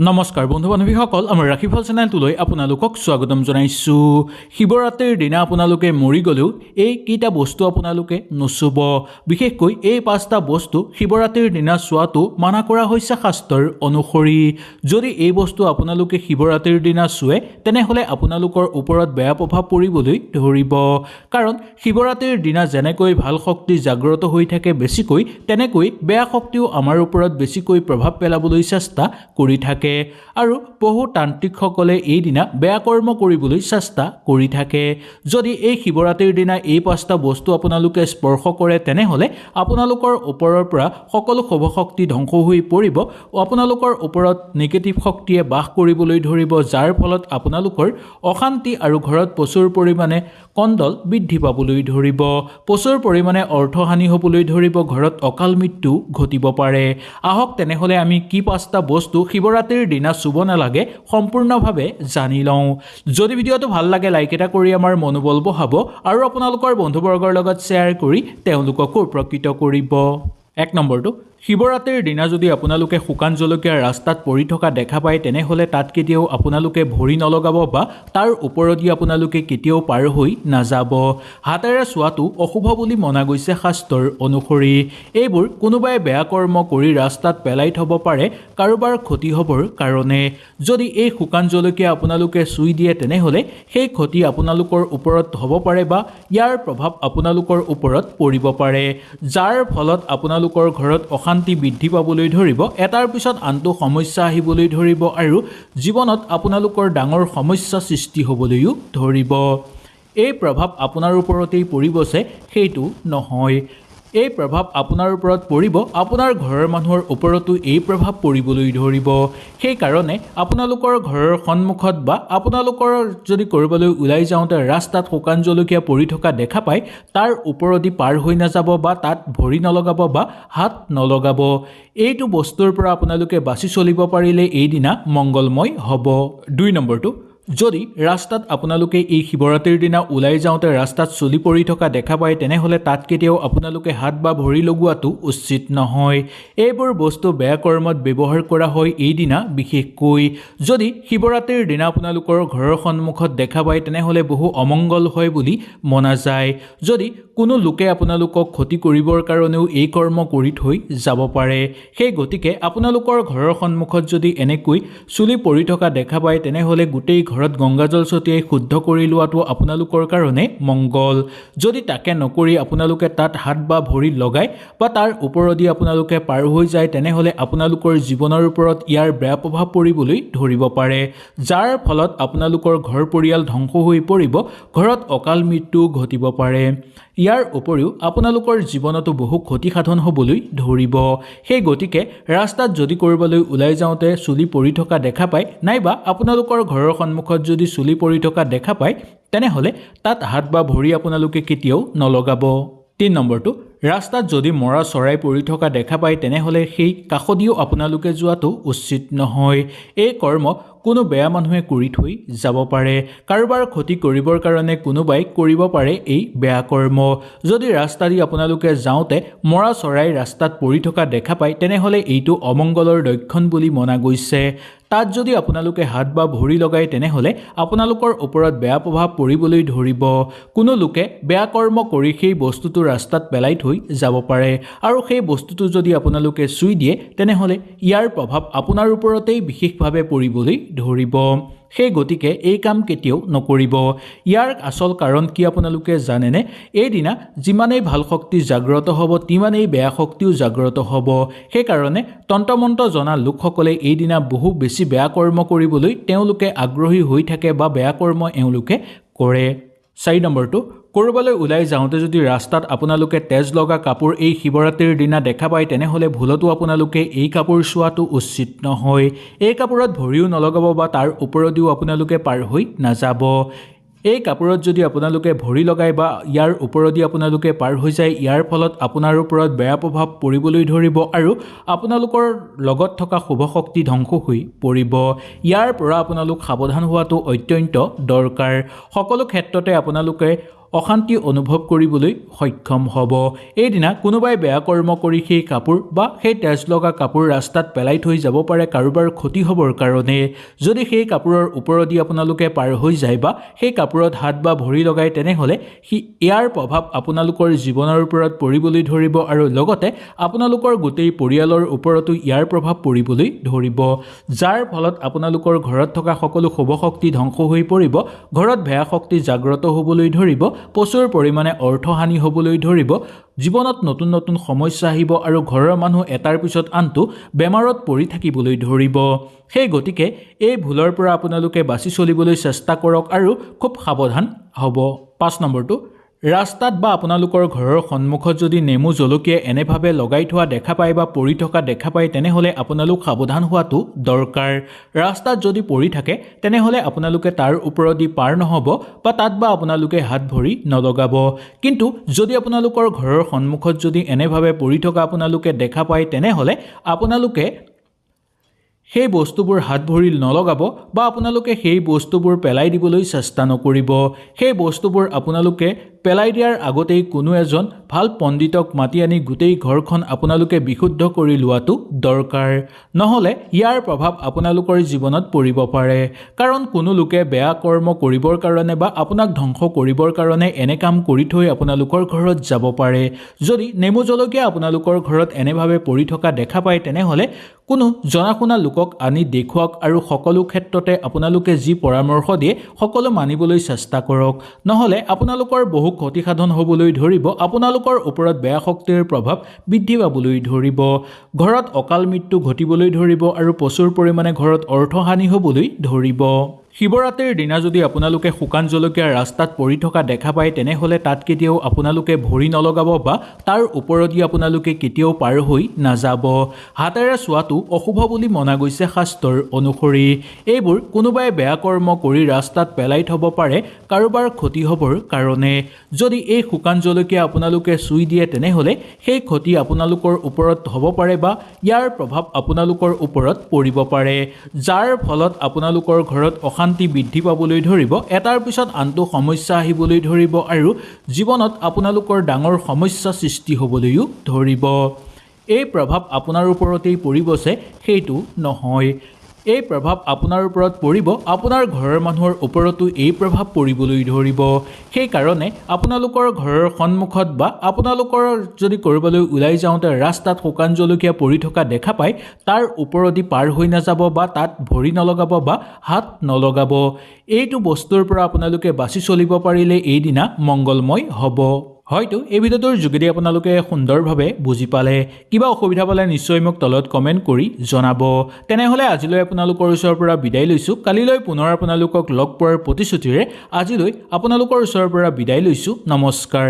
নমস্কাৰ বন্ধু বান্ধৱীসকল, আমাৰ ৰাশিফল চেনেলটোলৈ আপোনালোকক স্বাগতম জনাইছোঁ। শিৱৰাত্ৰিৰ দিনা আপোনালোকে মৰি গ'লেও এই কেইটা বস্তু আপোনালোকে নুচুব। বিশেষকৈ এই 5টা বস্তু শিৱৰাত্ৰিৰ দিনা চোৱাটো মানা কৰা হৈছে শাস্ত্ৰৰ অনুসৰি। যদি এই বস্তু আপোনালোকে শিৱৰাত্ৰিৰ দিনা চুৱে তেনেহ'লে আপোনালোকৰ ওপৰত বেয়া প্ৰভাৱ পৰিবলৈ ধৰিব। কাৰণ শিৱৰাত্ৰিৰ দিনা যেনেকৈ ভাল শক্তি জাগ্ৰত হৈ থাকে বেছিকৈ, তেনেকৈ বেয়া শক্তিও আমাৰ ওপৰত বেছিকৈ প্ৰভাৱ পেলাবলৈ চেষ্টা কৰি থাকে। আৰু বহু তান্ত্ৰিকসকলে এই দিনা বেয়া কৰ্ম কৰিবলৈ চেষ্টা কৰি থাকে। যদি এই শিৱৰাত্ৰিৰ দিনা এই 5টা বস্তু আপোনালোকে স্পৰ্শ কৰে তেনেহ'লে আপোনালোকৰ ওপৰৰ পৰা সকলো শুভ শক্তি ধ্বংস হৈ পৰিব। আপোনালোকৰ ওপৰত নিগেটিভ শক্তিয়ে বাস কৰিবলৈ ধৰিব, যাৰ ফলত আপোনালোকৰ অশান্তি আৰু ঘৰত প্ৰচুৰ পৰিমাণে কণ্ডল বৃদ্ধি পাবলৈ ধৰিব, প্ৰচুৰ পৰিমাণে অৰ্থহানি হ'বলৈ ধৰিব, ঘৰত অকাল মৃত্যু ঘটিব পাৰে। আহক তেনেহ'লে আমি কি 5টা বস্তু শিৱৰাত্ৰিৰ দিনা চুব নালাগে সম্পূৰ্ণভাৱে জানি লওঁ। যদি ভিডিঅ'টো ভাল লাগে লাইক এটা কৰি আমাৰ মনোবল বঢ়াব আৰু আপোনালোকৰ বন্ধুবৰ্গৰ লগত শ্বেয়াৰ কৰি তেওঁলোককো উপকৃত কৰিব। 1 নম্বৰটো, শিৱৰাত্ৰিৰ দিনা যদি আপোনালোকে শুকান জলকীয়া ৰাস্তাত পৰি থকা দেখা পায় তেনেহ'লে তাত কেতিয়াও আপোনালোকে ভৰি নলগাব বা তাৰ ওপৰেদি আপোনালোকে কেতিয়াও পাৰ হৈ নাযাব। হাতেৰে চোৱাটো অশুভ বুলি মনা গৈছে শাস্ত্ৰৰ অনুসৰি। এইবোৰ কোনোবাই বেয়া কৰ্ম কৰি ৰাস্তাত পেলাই থ'ব পাৰে কাৰোবাৰ ক্ষতি হ'বৰ কাৰণে। যদি এই শুকান জলকীয়া আপোনালোকে চুই দিয়ে তেনেহ'লে সেই ক্ষতি আপোনালোকৰ ওপৰত হ'ব পাৰে বা ইয়াৰ প্ৰভাৱ আপোনালোকৰ ওপৰত পৰিব পাৰে, যাৰ ফলত আপোনালোকৰ ঘৰত অশান্তি বৃদ্ধি পাবলৈ ধৰিব, এটাৰ পিছত আনটো সমস্যা আহিবলৈ ধৰিব আৰু জীৱনত আপোনালোকৰ ডাঙৰ সমস্যা সৃষ্টি হ'বলৈও ধৰিব। এই প্ৰভাৱ আপোনাৰ ওপৰতেই পৰিব যে সেইটো নহয়। এই প্ৰভাৱ আপোনাৰ ওপৰত পৰিব, আপোনাৰ ঘৰৰ মানুহৰ ওপৰতো এই প্ৰভাৱ পৰিবলৈ ধৰিব। সেইকাৰণে আপোনালোকৰ ঘৰৰ সন্মুখত বা আপোনালোকৰ যদি ক'ৰবালৈ ওলাই যাওঁতে ৰাস্তাত শুকান জলকীয়া পৰি থকা দেখা পায় তাৰ ওপৰেদি পাৰ হৈ নাযাব বা তাত ভৰি নলগাব বা হাত নলগাব। এইটো বস্তুৰ পৰা আপোনালোকে বাছি চলিব পাৰিলে এইদিনা মংগলময় হ'ব। 2 নম্বৰটো, যদি ৰাস্তাত আপোনালোকে এই শিৱৰাত্ৰিৰ দিনা ওলাই যাওঁতে ৰাস্তাত চুলি পৰি থকা দেখা পায় তেনেহ'লে তাত কেতিয়াও আপোনালোকে হাত বা ভৰি লগোৱাটো উচিত নহয়। এইবোৰ বস্তু বেয়া কৰ্মত ব্যৱহাৰ কৰা হয় এইদিনা। বিশেষকৈ যদি শিৱৰাত্ৰিৰ দিনা আপোনালোকৰ ঘৰৰ সন্মুখত দেখা পায় তেনেহ'লে বহু অমংগল হয় বুলি মনা যায়। যদি কোনো লোকে আপোনালোকক ক্ষতি কৰিবৰ কাৰণেও এই কৰ্ম কৰি থৈ যাব পাৰে। সেই গতিকে আপোনালোকৰ ঘৰৰ সন্মুখত যদি এনেকৈ চুলি পৰি থকা দেখা পায় তেনেহ'লে গোটেই ঘৰত গংগাজল ছটিয়াই শুদ্ধ কৰি লোৱাটো আপোনালোকৰ কাৰণে মংগল। যদি তাকে নকৰি আপোনালোকে তাত হাত বা ভৰি লগাই বা তাৰ ওপৰেদি আপোনালোকে পাৰ হৈ যায় তেনেহ'লে আপোনালোকৰ জীৱনৰ ওপৰত ইয়াৰ বেয়া প্ৰভাৱ পৰিবলৈ ধৰিব পাৰে, যাৰ ফলত আপোনালোকৰ ঘৰ পৰিয়াল ধ্বংস হৈ পৰিব, ঘৰত অকাল মৃত্যু ঘটিব পাৰে। ইয়াৰ উপৰিও আপোনালোকৰ জীৱনতো বহু ক্ষতিসাধন হ'বলৈ ধৰিব। সেই গতিকে ৰাস্তাত যদি ক'ৰবালৈ ওলাই যাওঁতে চুলি পৰি থকা দেখা পায় নাইবা আপোনালোকৰ ঘৰৰ সন্মুখত যদি চুলি পৰি থকা দেখা পায় তেনেহ'লে তাত হাত বা ভৰি আপোনালোকে কেতিয়াও নলগাব। 3 নম্বৰটো, ৰাস্তাত যদি মৰা চৰাই পৰি থকা দেখা পায় তেনেহ'লে সেই কাষদিও আপোনালোকে যোৱাটো উচিত নহয়। এই কৰ্ম কোনো বেয়া মানুহে কৰি থৈ যাব পাৰে। কাৰোবাৰ ক্ষতি কৰিবৰ কাৰণে কোনোবাই কৰিব পাৰে এই বেয়া কৰ্ম। যদি ৰাস্তা দি আপোনালোকে যাওঁতে মৰা চৰাই ৰাস্তাত পৰি থকা দেখা পায় তেনেহ'লে এইটো অমংগলৰ লক্ষণ বুলি মনা গৈছে। তাত যদি আপোনালোকে হাত বা ভৰি লগায় তেনেহ'লে আপোনালোকৰ ওপৰত বেয়া প্ৰভাৱ পৰিবলৈ ধৰিব। কোনো লোকে বেয়া কৰ্ম কৰি সেই বস্তুটো ৰাস্তাত পেলাই থৈ যাব পাৰে আৰু সেই বস্তুটো যদি আপোনালোকে চুই দিয়ে তেনেহ'লে ইয়াৰ প্ৰভাৱ আপোনাৰ ওপৰতেই বিশেষভাৱে পৰিবলৈ ধৰিব। সেই গতিকে এই কাম কেতিয়াও নকৰিব। ইয়াৰ আচল কাৰণ কি আপোনালোকে জানেনে? এইদিনা যিমানেই ভাল শক্তি জাগ্ৰত হ'ব তিমানেই বেয়া শক্তিও জাগ্ৰত হ'ব। সেইকাৰণে তন্ত্ৰমন্ত্ৰ জনা লোকসকলে এইদিনা বহু বেছি বেয়া কৰ্ম কৰিবলৈ তেওঁলোকে আগ্ৰহী হৈ থাকে বা বেয়া কৰ্ম এওঁলোকে কৰে। 4 নম্বৰটো, ক'ৰবালৈ ওলাই যাওঁতে যদি ৰাস্তাত আপোনালোকে তেজ লগা কাপোৰ এই শিৱৰাত্ৰিৰ দিনা দেখা পায় তেনেহ'লে ভুলতো আপোনালোকে এই কাপোৰ চোৱাটো উচিত নহয়। এই কাপোৰত ভৰিও নলগাব বা তাৰ ওপৰেদিও আপোনালোকে পাৰ হৈ নাযাব। এই কাপোৰত যদি আপোনালোকে ভৰি লগাই বা ইয়াৰ ওপৰেদি আপোনালোকে পাৰ হৈ যায় ইয়াৰ ফলত আপোনাৰ ওপৰত বেয়া প্ৰভাৱ পৰিবলৈ ধৰিব আৰু আপোনালোকৰ লগত থকা শুভ শক্তি ধ্বংস হৈ পৰিব। ইয়াৰ পৰা আপোনালোক সাৱধান হোৱাটো অত্যন্ত দৰকাৰ। সকলো ক্ষেত্ৰতে আপোনালোকে অশান্তি অনুভৱ কৰিবলৈ সক্ষম হ'ব। এইদিনা কোনোবাই বেয়া কৰ্ম কৰি সেই কাপোৰ বা সেই তেজ লগা কাপোৰ ৰাস্তাত পেলাই থৈ যাব পাৰে কাৰোবাৰ ক্ষতি হ'বৰ কাৰণে। যদি সেই কাপোৰৰ ওপৰেদি আপোনালোকে পাৰ হৈ যায় বা সেই কাপোৰত হাত বা ভৰি লগাই তেনেহ'লে ইয়াৰ প্ৰভাৱ আপোনালোকৰ জীৱনৰ ওপৰত পৰিবলৈ ধৰিব আৰু লগতে আপোনালোকৰ গোটেই পৰিয়ালৰ ওপৰতো ইয়াৰ প্ৰভাৱ পৰিবলৈ ধৰিব, যাৰ ফলত আপোনালোকৰ ঘৰত থকা সকলো শুভ শক্তি ধ্বংস হৈ পৰিব, ঘৰত বেয়া শক্তি জাগ্ৰত হ'বলৈ ধৰিব, প্ৰচুৰ পৰিমাণে অৰ্থহানি হ'বলৈ ধৰিব, জীৱনত নতুন নতুন সমস্যা আহিব আৰু ঘৰৰ মানুহ এটাৰ পিছত আনটো বেমাৰত পৰি থাকিবলৈ ধৰিব। সেই গতিকে এই ভুলৰ পৰা আপোনালোকে বাছি চলিবলৈ চেষ্টা কৰক আৰু খুব সাৱধান হ'ব। 5 নম্বৰটো, ৰাস্তাত বা আপোনালোকৰ ঘৰৰ সন্মুখত যদি নেমু জলকীয়া এনেভাৱে লগাই থোৱা দেখা পায় বা পৰি থকা দেখা পায় তেনেহ'লে আপোনালোক সাৱধান হোৱাটো দৰকাৰ। ৰাস্তাত যদি পৰি থাকে তেনেহ'লে আপোনালোকে তাৰ ওপৰেদি পাৰ নহ'ব বা তাত বা আপোনালোকে হাত ভৰি নলগাব। কিন্তু যদি আপোনালোকৰ ঘৰৰ সন্মুখত যদি এনেভাৱে পৰি থকা আপোনালোকে দেখা পায় তেনেহ'লে আপোনালোকে সেই বস্তুবোৰ হাত ভৰি নলগাব বা আপোনালোকে সেই বস্তুবোৰ পেলাই দিবলৈ চেষ্টা নকৰিব। সেই বস্তুবোৰ আপোনালোকে পেলাই দিয়াৰ আগতেই কোনো এজন ভাল পণ্ডিতক মাতি আনি গোটেই ঘৰখন আপোনালোকে বিশুদ্ধ কৰি লোৱাটো দৰকাৰ। নহ'লে ইয়াৰ প্ৰভাৱ আপোনালোকৰ জীৱনত পৰিব পাৰে। কাৰণ কোনো লোকে বেয়া কৰ্ম কৰিবৰ কাৰণে বা আপোনাক ধ্বংস কৰিবৰ কাৰণে এনে কাম কৰি থৈ আপোনালোকৰ ঘৰত যাব পাৰে। যদি নেমু জলকীয়া আপোনালোকৰ ঘৰত এনেভাৱে পৰি থকা দেখা পায় তেনেহ'লে কোনো জনা শুনা লোকক আনি দেখুৱাওক আৰু সকলো ক্ষেত্ৰতে আপোনালোকে যি পৰামৰ্শ দিয়ে সকলো মানিবলৈ চেষ্টা কৰক। নহ'লে আপোনালোকৰ বহু ক্ষতিসাধন হ'বলৈ ধৰিব, আপোনালোকৰ ওপৰত বেয়া শক্তিৰ প্ৰভাৱ বৃদ্ধি পাবলৈ ধৰিব, ঘৰত অকাল মৃত্যু ঘটিবলৈ ধৰিব আৰু প্ৰচুৰ পৰিমাণে ঘৰত অৰ্থহানি হ'বলৈ ধৰিব। শিৱৰাত্ৰিৰ দিনা যদি আপোনালোকে শুকান জলকীয়া ৰাস্তাত পৰি থকা দেখা পায় তেনেহ'লে তাত কেতিয়াও আপোনালোকে ভৰি নলগাব বা তাৰ ওপৰেদি আপোনালোকে কেতিয়াও পাৰ হৈ নাযাব। হাতেৰে চোৱাটো অশুভ বুলি মনা গৈছে শাস্ত্ৰৰ অনুসৰি। এইবোৰ কোনোবাই বেয়া কৰ্ম কৰি ৰাস্তাত পেলাই থ'ব পাৰে কাৰোবাৰ ক্ষতি হ'বৰ কাৰণে। যদি এই শুকান জলকীয়া আপোনালোকে চুই দিয়ে তেনেহ'লে সেই ক্ষতি আপোনালোকৰ ওপৰত হ'ব পাৰে বা ইয়াৰ প্ৰভাৱ আপোনালোকৰ ওপৰত পৰিব পাৰে, যাৰ ফলত আপোনালোকৰ ঘৰত অশান্তি বৃদ্ধি পাবলৈ ধৰিব, এটাৰ পিছত আনটো সমস্যা আহিবলৈ ধৰিব আৰু জীৱনত আপোনালোকৰ ডাঙৰ সমস্যা সৃষ্টি হ'বলৈও ধৰিব। এই প্ৰভাৱ আপোনাৰ ওপৰতেই পৰিব যে সেইটো নহয়। এই প্ৰভাৱ আপোনাৰ ওপৰত পৰিব, আপোনাৰ ঘৰৰ মানুহৰ ওপৰতো এই প্ৰভাৱ পৰিবলৈ ধৰিব। সেইকাৰণে আপোনালোকৰ ঘৰৰ সন্মুখত বা আপোনালোকৰ যদি ক'ৰবালৈ ওলাই যাওঁতে ৰাস্তাত শুকান জলকীয়া পৰি থকা দেখা পায় তাৰ ওপৰেদি পাৰ হৈ নাযাব বা তাত ভৰি নলগাব বা হাত নলগাব। এইটো বস্তুৰ পৰা আপোনালোকে বাছি চলিব পাৰিলে এইদিনা মংগলময় হ'ব। হয়তো এই ভিডিঅ'টোৰ যোগেদি আপোনালোকে সুন্দৰভাৱে বুজি পালে। কিবা অসুবিধা পালে নিশ্চয় মোক তলত কমেণ্ট কৰি জনাব। তেনেহ'লে আজিলৈ আপোনালোকৰ ওচৰৰ পৰা বিদায় লৈছোঁ। কালিলৈ পুনৰ আপোনালোকক লগ পোৱাৰ প্ৰতিশ্ৰুতিৰে আজিলৈ আপোনালোকৰ ওচৰৰ পৰা বিদায় লৈছোঁ। নমস্কাৰ।